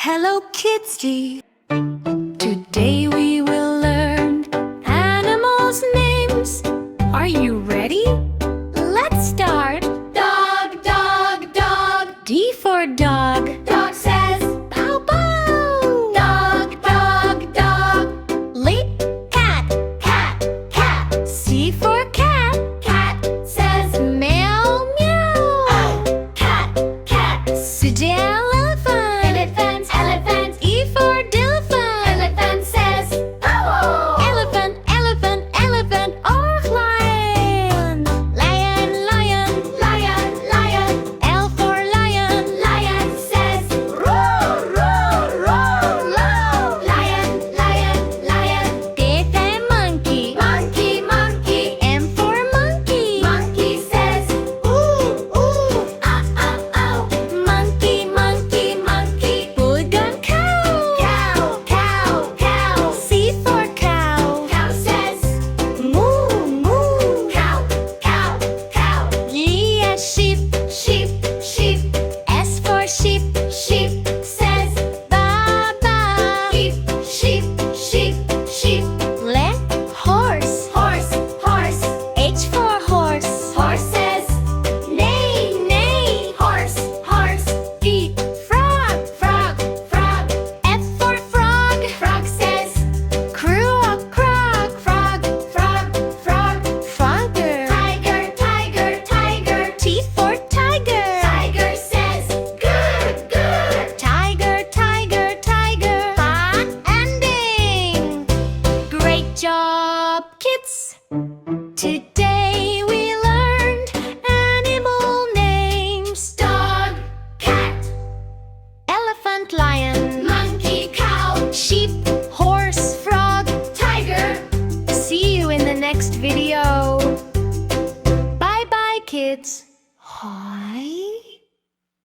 Hello Kidsy! Today we will learn animals' names. Are you ready? Let's start! Dog, dog, dog. D for dog. Dog says Bow bow! dog, dog, dog. Lip cat. Cat, cat. C for cat. Cat says Meow meow! oh. Cat, cat. C for elephant. Elephant, elephant. E for elephant. Elephant says oh. Elephant, elephant, elephant. Or lion. Lion, lion. Lion, lion. L for lion. Lion says roar, roar, roar, roar. Lion, lion, lion. T for monkey. Monkey, monkey. M for monkey. Monkey says ooh, ooh. Oh. Monkey, monkey, Monkey. put on cow. Cow, cow, cow. C for cow. Cow says Moo, moo. cow, cow, cow. E as sheep. Sheep, sheep, S for sheep. sheep says Ba ba. sheep, sheep, sheep, sheep. Le horse. Horse, horse. H for horse. Horse says neigh, neigh. Horse, horse. P frog. Frog, frog. F for frog. Frog says Croak, croak. frog, frog, frog. Frogger. Tiger, tiger, tiger. T for tiger. Tiger says good, good. Tiger, tiger, tiger. Hot ending. Great job, kids. Today we learned animal names. Dog, cat. Elephant, lion. Monkey, cow. Sheep, horse, frog. Tiger. See you in the next video. Bye bye, kids. Hi.